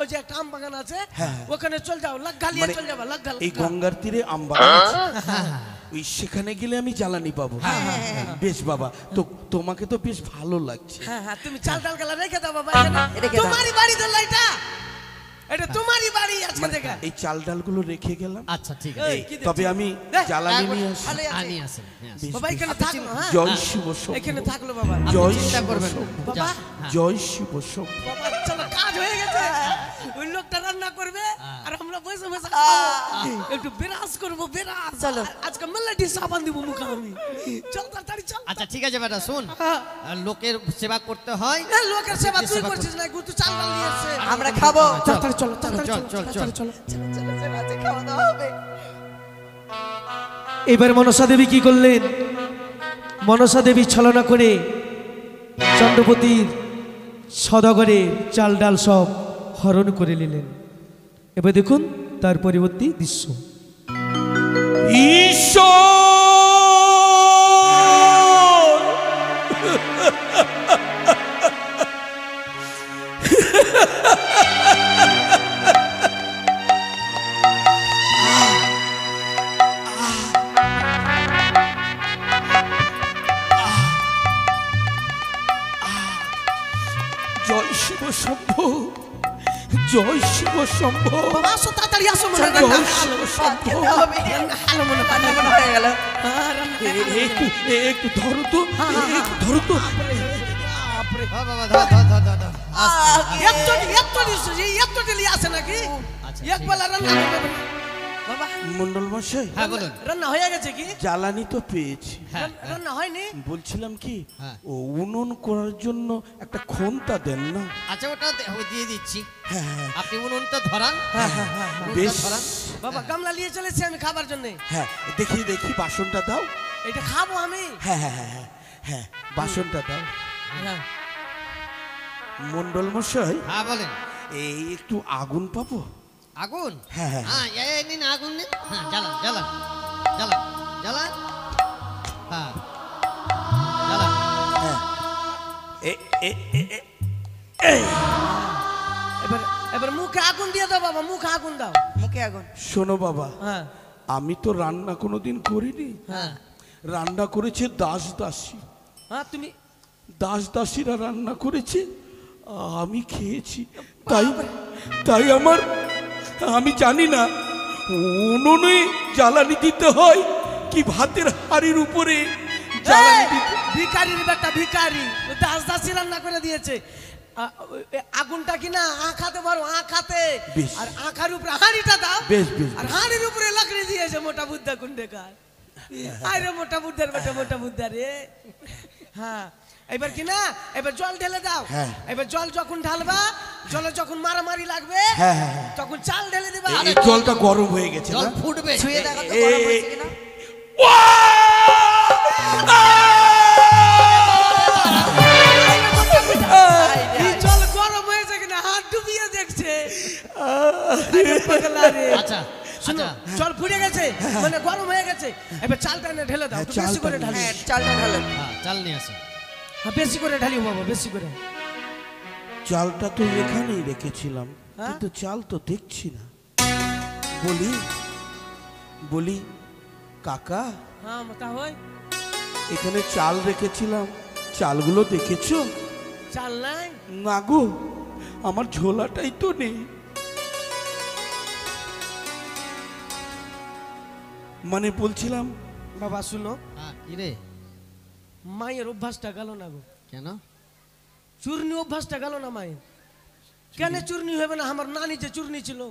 E: ওই যে একটা আম বাগান আছে,
A: হ্যাঁ।
E: ওখানে চল যাও, লাগালিয়ে
A: মানে
E: চল যাবা, লাগাল।
A: এই গঙ্গার তীরে আম বাগান আছে। ওই সেখানে গেলে আমি জ্বালানি পাবো। বেশ বাবা, তো তোমাকে তো বেশ ভালো লাগছে।
E: হ্যাঁ হ্যাঁ, তুমি চাল ডাল গেলা রেখে দাও বাবা। এখানে
B: রেখে দাও।
E: তোমারই বাড়ি ধরলা এটা। এটা তোমারই বাড়ি আজকে
A: মানে
E: থেকে।
A: এই চাল ডালগুলো রেখে গেলাম।
C: আচ্ছা ঠিক
E: এই,
C: আছে
E: কি
A: তবে আমি জ্বালানি নিয়ে আসি।
B: ভালোই আছে।
C: আনি আসেন হ্যাঁ, আসেন।
A: বেশ,
E: বাবা
A: বেশ।
E: এখানে থাকলো, হ্যাঁ
A: জয় শিব শম্ভু।
E: এখানে থাকলো বাবা।
C: আপনি
A: জয়
C: চিন্তা
A: শিব
C: করবেন না।
A: শম্ভু।
E: বাবা,
C: যা, হ্যাঁ।
A: জয় শিব শম্ভু।
E: বাবা চলো কাজ হয়ে গেছে, ওই লোকটা রান্না করবে আর আমরা বসে বসে খাবো। একটু বিরাজ করবো, বিরাজ।
B: চলো।
E: আজকে মেলাটি সাবান দিব মুখে আমি। চল তাড়াতাড়ি চল।
C: আচ্ছা ঠিক আছে বেটা শুন,
E: হ্যাঁ।
C: আর লোকের সেবা করতে হয়।
E: এই লোকের সেবা তুই
C: সেবা
E: করছিস না, তুই চাল ডাল নিয়ে এসছে।
B: আমরা খাবো।
E: তাড়াতাড়ি চলো, তাড়াতাড়ি
C: চল,
E: চলো,
C: চল,
E: তাড়াতাড়ি চলো।
B: চলো চলো চলো, আজকে খাওয়া দাওয়া হবে।
F: এবার মনসা দেবী কি করলেন? মনসা দেবী ছলনা করে চন্দ্রপতির সদাগরে চাল ডাল সব হরণ করে নিলেন। এবার দেখুন তার পরবর্তী দৃশ্য।
A: ঈশ্বর জয় শিব শম্ভু, জয় শিব শম্ভু,
E: বাবা আসো, তাড়াতাড়ি আসো, মনে হয়
A: জয়
E: রান্না
A: শিব
E: হালো।
A: শম্ভু।
B: খেতে হবে।
E: হালো মনে হয়,
B: রান্না বান্না হয়ে গেল।
E: হ্যাঁ, রান্না
A: একটু একটু ধরো তো, একটু ধরো তো।
E: বাপরে।
C: ও বাবা ধর ধর ধর ধর ধর।
E: এতটি লিয়ে আসে নাকি?
C: আচ্ছা,
E: এক বেলা রান্না করবে না। বাবা
A: মন্ডল মশাই,
C: হ্যাঁ বলুন।
E: রান্না হয়ে গেছে কি?
A: জ্বালানি তো পেয়েছি।
C: হ্যাঁ
E: রান্না হয়নি?
A: বলছিলাম কি,
C: হ্যাঁ।
A: ও উনুন করার জন্য একটা খন্তা দেন না?
C: আচ্ছা ওটা দিয়ে দিচ্ছি।
A: হ্যাঁ হ্যাঁ
C: আপনি উনুনটা ধরান। উনুনটা
A: বেশ।
C: ধরান।
E: বাবা গামলা নিয়ে চলেছি আমি খাবার জন্য।
A: হ্যাঁ দেখি দেখি বাসনটা দাও।
E: এটা খাবো আমি।
A: হ্যাঁ হ্যাঁ হ্যাঁ হ্যাঁ হ্যাঁ বাসনটা দাও।
E: হ্যাঁ।
A: মন্ডল মশাই,
C: হ্যাঁ বলেন।
A: এই একটু আগুন পাবো?
C: আগুন?
A: হ্যাঁ, হ্যাঁ।
C: হ্যাঁ এই নিন আগুন নিন। হ্যাঁ জ্বালান জ্বালান জ্বালান জ্বালান। হ্যাঁ জ্বালান।
A: হ্যাঁ এ এ এ এ- এই
E: এবার এবার মুখে আগুন দিয়ে দাও বাবা, মুখে আগুন দাও।
B: মুখে আগুন।
A: শোনো বাবা,
E: হ্যাঁ
A: আমি তো রান্না কোনোদিন করিনি।
E: হ্যাঁ
A: রান্না করেছে দাস দাসী,
E: হ্যাঁ তুমি
A: দাস দাসীরা রান্না করেছে, আমি খেয়েছি। তাই তাই আমি জানি না উনুনে জ্বালানি দিতে হয় কি ভাতের হাড়ির উপরে জ্বালানি দিতে।
E: ভিখারির বেটা ভিখারি, ও দাস দাসী রান্না করে দিয়েছে। আগুনটা কি না আঁখাতে পারো, আঁখাতে।
A: বেশ।
E: আর আঁখার উপরে হাঁড়িটা দাও।
A: বেশ, বেশ,
E: আর
A: বেশ।
E: হাঁড়ির উপরে লাকড়ি দিয়েছে মোটা বুদ্ধা কুন্ডেকার। আরে মোটা বুদ্ধার বেটা, মোটা বুদ্ধা রে। হ্যাঁ এবার কি না, এবার জল ঢেলে দাও।
A: হ্যাঁ।
E: এবার জল যখন ঢালবা, জলে যখন মারামারি লাগবে,
A: হ্যাঁ, হ্যাঁ, হ্যাঁ।
E: তখন চাল ঢেলে দিবা।
A: এই জলটা গরম হয়ে গেছে
C: জল
A: না?
C: ফুটবে।
B: ছুঁয়ে দেখা তো
A: এ-
B: গরম হয়েছে কিনা।
E: এই জল গরম হয়েছে কিনা হাত ডুবিয়ে দেখছে। আরে পাগলা রে।
C: আচ্ছা
E: শুনো,
C: আচ্ছা
E: জল ফুটে গেছে, মানে গরম হয়ে গেছে। এবার চালটা এনে ঢেলে দাও,
A: হ্যাঁ,
E: একটু বেশি করে
A: চালটা
E: ঢালি।
B: হ্যাঁ চালটা ঢালো।
C: হ্যাঁ চাল নিয়ে আসুন।
E: হ্যাঁ বেশি করে ঢালিও বাবা, বেশি করে।
A: চালটা তো এখানেই রেখেছিলাম,
E: হ্যাঁ?
A: কিন্তু চাল তো দেখছি না। বলি বলি কাকা,
E: হ্যাঁ তা হয়।
A: এখানে চাল রেখেছিলাম, চালগুলো দেখেছো?
E: চাল নাই?
A: না গো, আমার ঝোলাটাই তো নেই। মানে বলছিলাম,
E: বাবা শুনো,
C: হ্যাঁ কি রে?
E: মায়ের অভ্যাসটা গেল না গো।
C: কেন?
E: চূর্ণি অভ্যাসটা গেল না মায়ের। কেন চূর্ণি হবে না? আমার নানি যে চূর্ণি ছিল।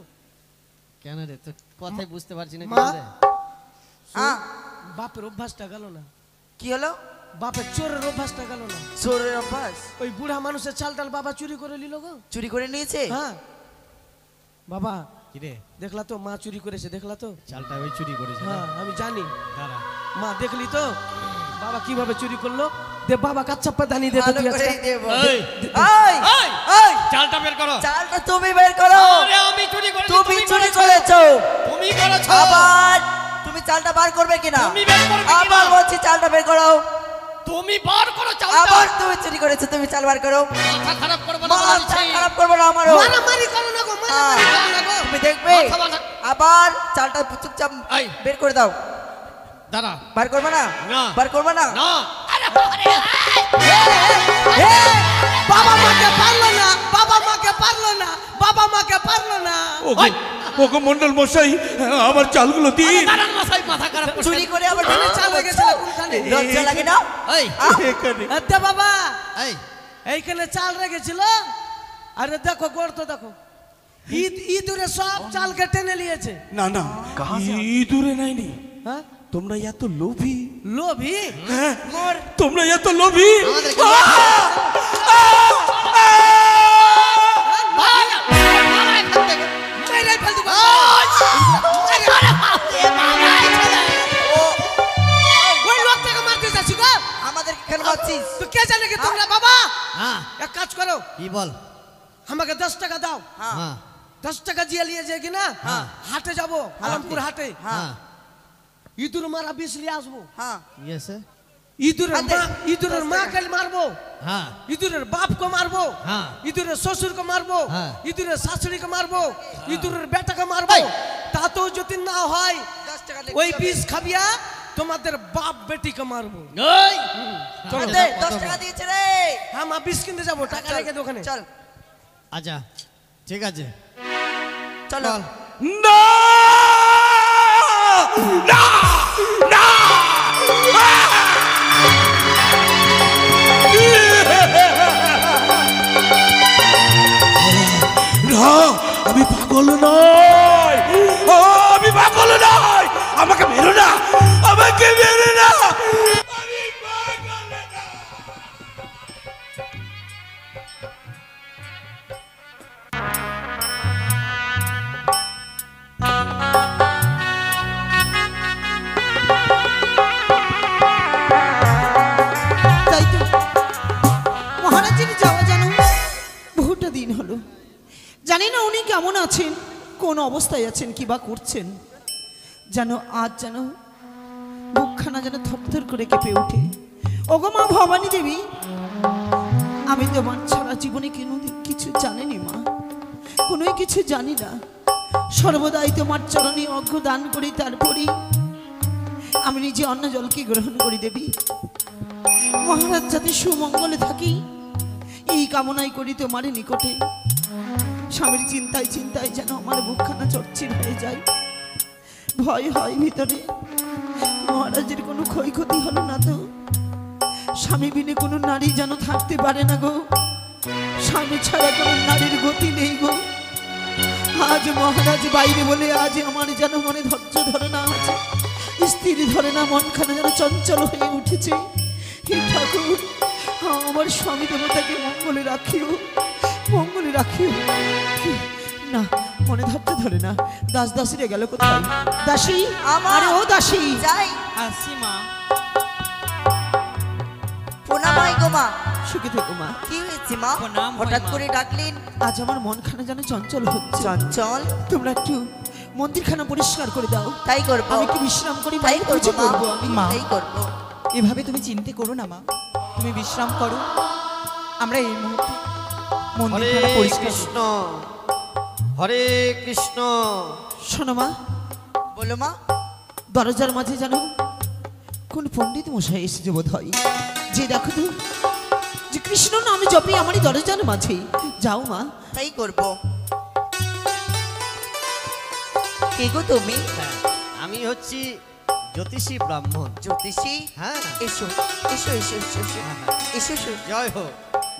C: কেন রে তো কথাই বুঝতে পারছি না।
E: মা?
C: কেন রে?
B: হ্যাঁ
E: বাপের অভ্যাসটা গেল না,
B: কি হলো?
E: বাপের চোরের অভ্যাসটা গেল না।
B: চোরের অভ্যাস
E: ওই বুড়া মানুষের চাল ডাল বাবা চুরি করে নিল গো।
B: চুরি করে নিয়েছে?
E: হ্যাঁ বাবা
C: কি রে?
E: দেখলা তো মা চুরি করেছে, দেখলা তো?
C: চালটা ওই চুরি করেছে না?
E: হ্যাঁ আমি জানি।
C: দাঁড়া।
E: মা দেখলি তো বাবা কিভাবে চুরি করলো? দে বাবা কাচ্চাপ্পা দানি দে তো
B: ভালো
E: তুই
B: করেই
E: আজকে।
B: দেবো।
C: এই,
B: এই,
C: এই,
B: এই,
C: চালটা বের করো।
B: চালটা তুমি বের করো।
C: আরে আমি চুরি করেছি।
B: তুমি চুরি করেছো।
C: তুমি করেছো।
B: আবার তুমি চালটা বার করবে কিনা?
C: তুমি বের করবে কিনা?
B: আবার বলছি চালটা বের করো।
C: তুমি বার করো চালটা।
B: আবার তুমি চুরি করেছো, তুমি চাল বার করো।
C: মাথা খারাপ করবে না
B: মাথা
C: বলছি।
B: খারাপ করবো না আমারও।
E: মারামারি করো না গো, মারামারি করো না গো।
B: তুমি দেখবে
C: মাথা মাথা।
B: আবার চালটা চুপচাপ
C: এই।
B: বের করে দাও।
C: দাঁড়া।
B: বার করবে না?
C: না।
B: বার করবে না?
C: না।
E: বাবা মাকে পারলো না, বাবা বাবা মাকে পারলো না, বাবা মাকে পারলো না।
A: ওগো ওগো মন্ডল মশাই, আমার চালগুলো দিন।
C: দাঁড়ান মশাই, মাথা খারাপ করছেন।
B: চুরি করে আবার
E: ওখানে চাল হয়ে গেছিল কোনখানে?
B: লজ্জা লাগে না?
C: এই
A: এখানে
E: আচ্ছা বাবা,
C: এই
E: এইখানে চাল রেখেছিল। আরে দেখো গোড় তো দেখো, ইঁদুরে সব চালকে টেনে নিয়েছে।
A: না না, ইঁদুরে নাইনি।
E: হ্যাঁ,
A: তোমরা এত লোভী,
E: লোভী।
A: হ্যাঁ তোমরা এত লোভী।
C: আমাদেরকে
E: মেরে ফেল দিবো। ওই লোকটাকে মারতে যাচ্ছি গো।
B: আমাদেরকে কেন মারছিস?
E: তো কে জানে কি তোমরা বাবা?
C: হ্যাঁ
E: এক কাজ করো,
C: কি বল?
E: আমাকে 10 টাকা দাও।
C: হ্যাঁ
E: 10 টাকা দিয়ে নিয়ে যাই কিনা হাটে যাবো, আলমপুর হাটে।
C: হ্যাঁ
E: ইঁদুর মারা বিষ নিয়ে আসবো।
B: হ্যাঁ
C: ইয়েছে
E: ইঁদুরের মা কাল মারবো,
C: হ্যাঁ
E: ইঁদুরের বাপকে মারবো,
C: হ্যাঁ।
E: ইঁদুরের শ্বশুরকে মারবো,
C: হ্যাঁ।
E: ইঁদুরের শাশুড়িকে মারবো, ইঁদুরের বেটাকে মারবো। তাতেও যদি না হয়
B: 10 টাকা লেগে
E: ওই
B: যাবে।
E: বিষ খাবিয়া তোমাদের বাপ বেটিকে মারবো।
C: এই
B: চল দে, 10 টাকা দিয়েছে রে।
E: হ্যাঁ মা বিষ কিনতে যাবো, টাকা রেখে দে ওখানে।
B: চল
C: আচ্ছা ঠিক আছে।
B: চলো।
A: না না না, না, আমি পাগল নয়, আমি পাগল নয়। আমাকে মেরো না, আমাকে মেরো না, আমি পাগল না।
G: তাই তো মহারাজের যাওয়া যেন বহুটা দিন হলো। জানি না উনি কেমন আছেন, কোন অবস্থায় আছেন, কি বা করছেন। যেন আজ যেন বুকখানা যেন থরথর করে কেঁপে ওঠে। ওগো মা ভবানী দেবী, আমি তোমার ছাড়া জীবনে কিছু জানিনি মা, কোনোই কিছু জানি না। সর্বদাই তোমার চরণে অর্ঘ্য দান করি, তারপরেই আমি নিজে অন্ন জলকে গ্রহণ করি দেবী। মহারাজ যাতে সুমঙ্গলে থাকি এই কামনাই করি তোমার নিকটে। স্বামীর চিন্তায় চিন্তায় যেন আমার বুকখানা চড়চির হয়ে যায়, ভয় হয় ভিতরে। মহারাজের কোনো ক্ষয়ক্ষতি হলো না তো? স্বামী বিনে কোনো নারী যেন থাকতে পারে না গো, স্বামী ছাড়া কোনো নারীর গতি নেই গো। আজ মহারাজ বাইরে বলে আজ আমার যেন মনে ধৈর্য ধরে না, আছে স্থির ধরে না, মনখানা যেন চঞ্চল হয়ে উঠেছে। হে ঠাকুর, আমার স্বামী দেবতাকে মঙ্গলে রাখিও, মঙ্গলে রাখিও। না, মনে ধরতে ধরে না। দাস দাসীরে গেল কোথায়? দাসী, আরে ও দাসী,
B: যাই।
G: আসি মা।
B: প্রণামাই গো মা।
G: সুখে থেকো মা।
B: কি হয়েছে মা? হঠাৎ করে ডাকলেন?
G: আজ আমার মনখানা যেন চঞ্চল হচ্ছে।
B: চঞ্চল?
G: তোমরা একটু মন্দিরখানা পরিষ্কার করে দাও।
B: তাই করবো।
G: আমি কি বিশ্রাম করি?
B: তাই
G: মায়ের
B: করবো
G: পুজো
B: মা,
G: করবো আমি।
B: তাই করবো।
H: এভাবে তুমি চিন্তা করো না মা, তুমি বিশ্রাম করো। আমরা এই মুহূর্তে
C: হরে
H: মন্দিরখানা পরিষ্কার করব।
C: কৃষ্ণ, হরে কৃষ্ণ।
G: শোনো মা,
B: বলো মা।
G: দরজার মাঝে যেন কোন পণ্ডিত মশাই এসেছে বোধ হয়। যে দেখো তো, যে কৃষ্ণ নাম জপে আমারই দরজার মাঝে। যাও মা।
B: তাই করবো। কে গো তুমি?
C: আমি হচ্ছি জ্যোতিষী ব্রাহ্মণ।
B: জ্যোতিষী?
C: হ্যাঁ
B: এসো এসো এসো এসো এসো এসো এসো।
C: জয় হোক,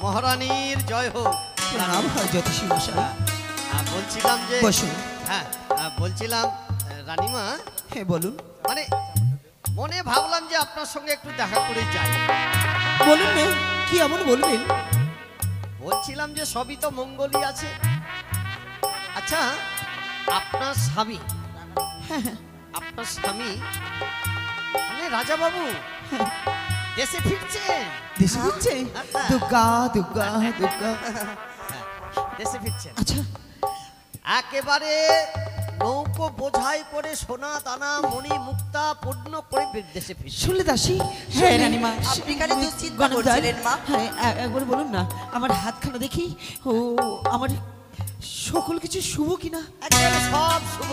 C: মহারানীর জয় হোক।
G: নাম হয় জ্যোতিষী মশাই।
C: বলছিলাম যে
G: বসুন।
C: হ্যাঁ বলছিলাম রানীমা,
G: হ্যাঁ বলুন।
C: মানে মনে ভাবলাম যে আপনার সঙ্গে একটু দেখা করে যাই।
G: বলুন না, কি এমন বলবেন?
C: বলছিলাম যে সবই তো মঙ্গলই আছে। আচ্ছা, আপনার স্বামী,
G: হ্যাঁ হ্যাঁ
C: আপনার স্বামী মানে রাজা বাবু দেশে ফিরছে।
G: দেশে ফিরছে? দুর্গা দুর্গা দুর্গা।
C: দেশে ফিরছে,
G: আচ্ছা,
C: একেবারে নৌকো বোঝাই করে সোনা দানা মণি মুক্তা পূর্ণ করে দেশে ফিরছে।
G: শুনলে দাসী?
H: হ্যাঁ রানীমা।
B: আপনি কেন দুশ্চিন্তা
G: গণদার,
B: করছিলেন মা?
G: হ্যাঁ একবার বলুন না, আমার হাতখানা দেখি। ও আমার সকল কিছু শুভ কিনা?
C: একেবারে সব শুভ।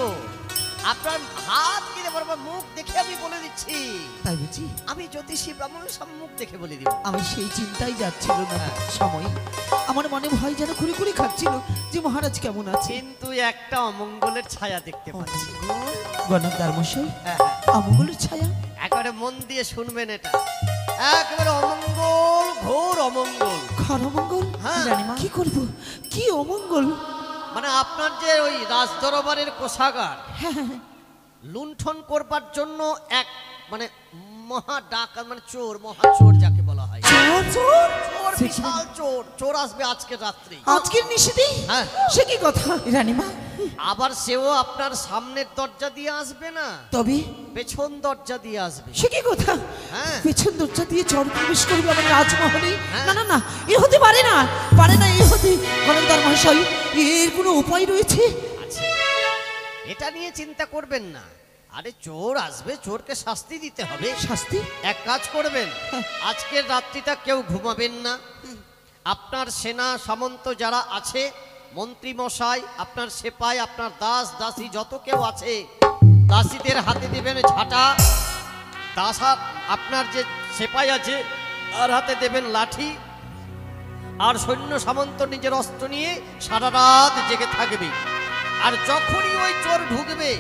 C: আপনার হাত কিনে বলবো, মুখ দেখে আমি বলে দিচ্ছি।
G: তাই তাই বুঝি?
C: আমি জ্যোতিষী ব্রাহ্মণ সম্মুখ দেখে বলে দিব।
G: আমি সেই চিন্তাই যাচ্ছিল না সময়, আমার মনে ভয় যেন কুড়ি কুড়ি খাচ্ছিল যে মহারাজ কেমন আছে।
C: কিন্তু একটা অমঙ্গলের ছায়া দেখতে পাচ্ছি।
G: গণকদার মশাই,
C: হ্যাঁ,
G: অমঙ্গলের ছায়া?
C: একেবারে মন দিয়ে শুনবেন, এটা একেবারে অমঙ্গল, ঘোর অমঙ্গল।
G: ঘর অমঙ্গল?
C: হ্যাঁ।
G: রানীমা, কি করব? কি অমঙ্গল?
C: মানে আপনার যে ওই রাজদরবারের কোষাগার
G: হ্যাঁ, হ্যাঁ, হ্যাঁ।
C: লুণ্ঠন করবার জন্য এক মানে মহা ডাকাত, মানে চোর, মহা চোর যাকে বলা হয়,
G: চোর, চোর?
C: চোর,
G: সে কি?
C: বিশাল চোর, চোর আসবে আজকে রাত্রি।
G: আজকের নিষেধে?
C: হ্যাঁ।
G: সে কি কথা? রানীমা,
C: আবার সেও আপনার সামনের দরজা দিয়ে আসবে না,
G: তবে
C: পেছন দরজা দিয়ে আসবে।
G: সে কি কথা?
C: হ্যাঁ।
G: পেছন দরজা দিয়ে চর প্রবেশ করবে আমার রাজমহলে?
C: হ্যাঁ।
G: না না না, এ হতে পারে না, পারে না, এ হতে। গণকদার মহাশয়, এর কোনো উপায় রয়েছে?
C: আছে, এটা নিয়ে চিন্তা করবেন না। আরে চোর আসবে, চোরকে শাস্তি দিতে হবে।
G: শাস্তি?
C: এক কাজ করবেন, আজকের রাত্রিটা কেউ ঘুমাবেন না। আপনার সেনা সামন্ত যারা আছে, মন্ত্রী মশাই, আপনার সেপাই, আপনার দাস দাসী যত কেউ আছে, দাসীদের হাতে দেবেন ঝাঁটা, আপনার যে সেপাই আছে তার হাতে দেবেন লাঠি, আর সৈন্য সামন্ত নিজের অস্ত্র নিয়ে সারা রাত জেগে থাকবে। আর যখনই ওই চোর ঢুকবে,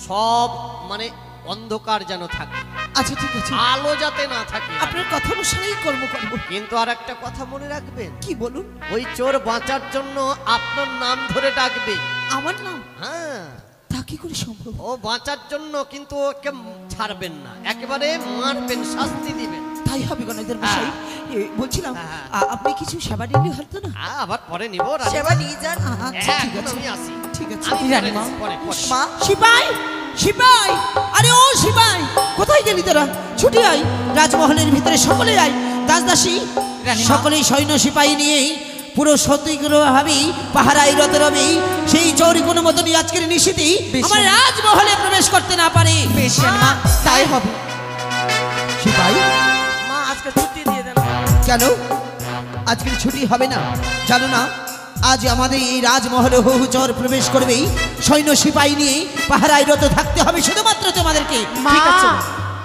C: সব মানে অন্ধকার যেন থাকে,
G: আচ্ছা ঠিক আছে,
C: আলো যাতে না থাকে।
G: আপনার কথা অনুসারেই কর্ম করব।
C: কিন্তু আর একটা কথা মনে রাখবেন,
G: কি বলুন?
C: ওই চোর বাঁচার জন্য আপনার নাম ধরে ডাকবে।
G: আমার নাম?
C: হ্যাঁ,
G: তা কি করে সম্ভব?
C: ও বাঁচার জন্য, কিন্তু ওকে ছাড়বেন না, একেবারে মারবেন, শাস্তি দিবেন।
G: তাই হবে গণকদার মশাই। বলছিলাম,
C: হ্যাঁ।
G: আপনি কিছু সেবা নিলে হতো না?
C: আবার পরে নিব রানী।
B: সেবা নিয়ে যান।
G: আচ্ছা ঠিক
C: এখন
G: আছে,
C: আমি আসি।
G: ঠিক আছে।
C: আমি পরে
G: রানীমা,
C: নিব, পরে, পরে।
B: মা,
G: সিপাই, সিপাই, আরে ও সিপাই, কোথায় গেলি তোরা? ছুটি আয়, রাজমহলের ভিতরে সকলে আয়। দাস দাসী সকলেই সৈন্য সিপাহী নিয়েই পুরো সত্যিগ্রহভাবেই পাহারায় রত রবে। সেই চোরি কোনো মতনই আজকের নিষেধেই আমার রাজমহলে প্রবেশ করতে না পারে।
H: বেশ রানীমা, তাই হবে।
G: সিপাই,
E: মা আজকে ছুটি দিয়ে দেন।
G: কেন আজকের ছুটি হবে না? জানো না, আজ আমাদের এই রাজমহলে হহু চোর প্রবেশ করবেই, সৈন্য সিপাহী নিয়ে পাহারায় রত থাকতে হবে শুধুমাত্র তোমাদেরকে।
I: মা,
G: ঠিক আছে?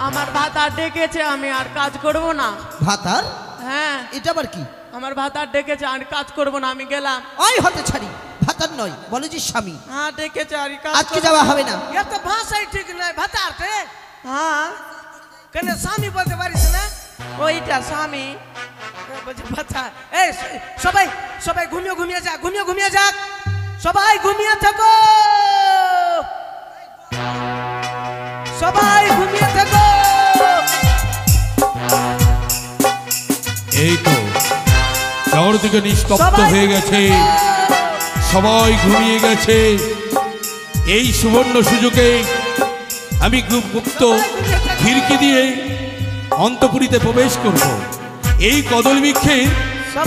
I: আমার ভাতার ডেকেছে, আমি আর কাজ করব না।
G: ভাতার?
I: হ্যাঁ,
G: এটা আবার কি?
I: আমার ভাতার ডেকেছে, আর কাজ করব না, আমি গেলাম।
G: ওই হতে ছাড়ি, ভাতার নয়, বলো যে স্বামী।
I: হ্যাঁ ডেকেছে, আর কাজ
G: আজকে যাওয়া হবে না।
E: এ তো ভাষাই ঠিক নয়, ভাতারতে
I: হ্যাঁ,
E: কেন স্বামী বলতে পারিস না?
I: ওইটা স্বামী।
E: বলছি ভাতা। এই সবাই সবাই ঘুমিয়ে ঘুমিয়ে যাক, ঘুমিয়ে ঘুমিয়ে যাক, সবাই ঘুমিয়ে থাকো, সবাই ঘুমিয়ে থাকো।
A: এই তো চারদিকে নিস্তব্ধ হয়ে গেছে, সবাই ঘুমিয়ে গেছে। এই সুবর্ণ সুযোগে আমি গুপ্ত খিড়কি দিয়ে অন্তপুরীতে প্রবেশ করব, এই কদল বৃক্ষের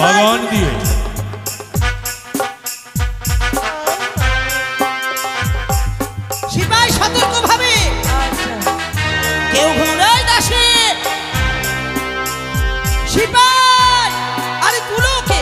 A: বাগান দিয়ে।
G: সিপাই সতর্ক ভাবে, কেউ ঘুমোয় দাসে। সিপাই, আরে তুলো কে?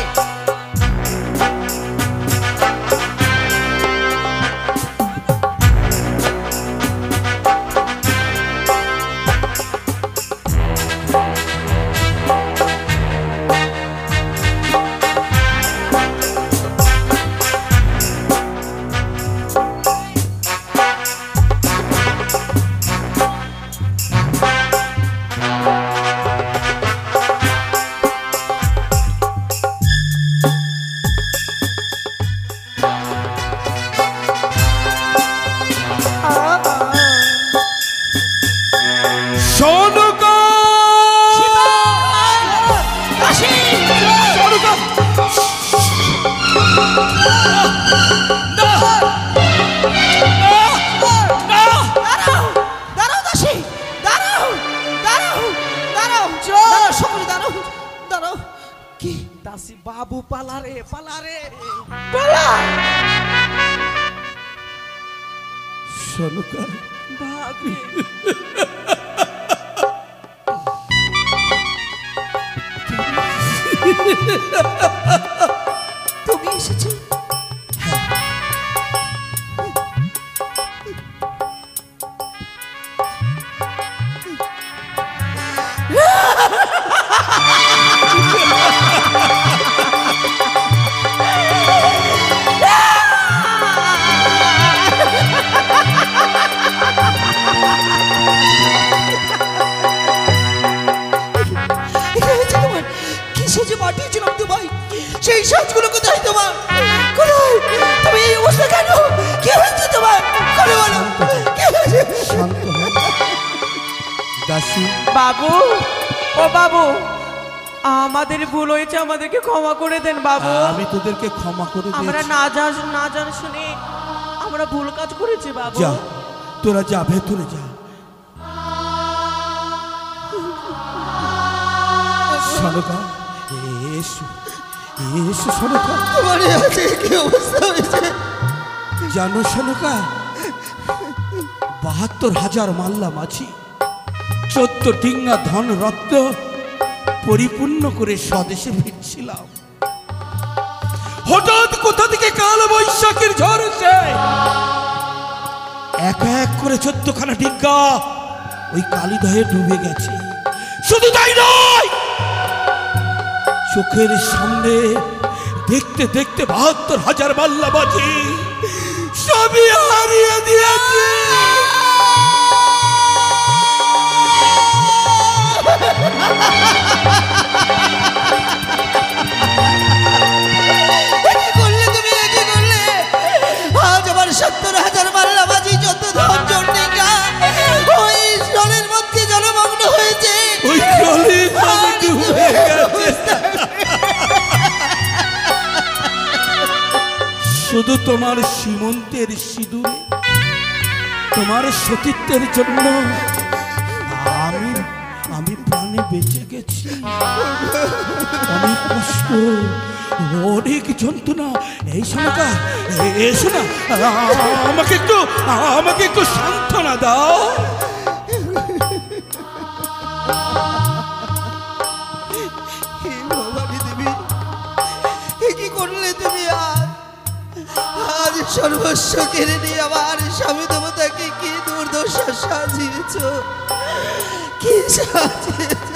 E: দাসী বাবু পালারে, পালারে,
A: সরকার
E: ভাগ্নে।
G: তুমি এসেছো? এই সাজগুলো কোথায় তোমার? কোথায়? তুমি এই অবস্থা কেন? কি হয়েছে তোমার? করে বলো, কি হয়েছে?
A: শান্ত হও দাসী।
I: বাবু, ও বাবু, আমাদের ভুল হয়েছে, আমাদেরকে ক্ষমা করে দেন বাবু।
A: আমি তোদেরকে ক্ষমা করে
I: আমরা
A: দিয়েছি।
I: না জান শুনে আমরা ভুল কাজ করেছি বাবু।
A: যা, তোরা যা, ভেতরে যা। সনকা, এসো এসো সনকা।
G: তোমার এই হাতে কি অবস্থা হয়েছে?
A: জানো সনকা, ৭২,০০০ মাল্লা মাছি, ১৪ ডিঙ্গা ধন রত্ন পরিপূর্ণ করে স্বদেশে ফিরছিলাম। হঠাৎ কোথা থেকে কাল বৈশাখের ঝড় এসে এক এক করে ১৪খানা ডিঙ্গা ওই কালিদহে ডুবে গেছে। শুধু তাই নয়, চোখের সামনে দেখতে দেখতে ৭২,০০০ মাল্লা মাছি সবই হারিয়ে দিয়েছে।
G: কি করলে তুমি? কি করলে? আজ আমার ৭০,০০০ মাল্লা বাজি, যত ধন জন্ডিকা ওই জলের মধ্যে জলমগ্ন হয়েছে।
A: ওই জলে সব ডুবে গেছে। শুধু তোমার সীমন্তের সিঁদুরে, তোমার সতীত্বের জন্য আমি আমি প্রাণে বেঁচে গেছি। অনেক কষ্ট, অনেক যন্ত্রণা। এই সনকা, এসো না, আমাকে একটু সান্ত্বনা দাও।
G: হে ভবানী দেবী, এ কি করলে তুমি? আজ সর্বস্ব কেড়ে নিয়ে আমার স্বামী দেবতাকে কি দুর্দশা সাজিয়েছ, কি সাজিয়েছ?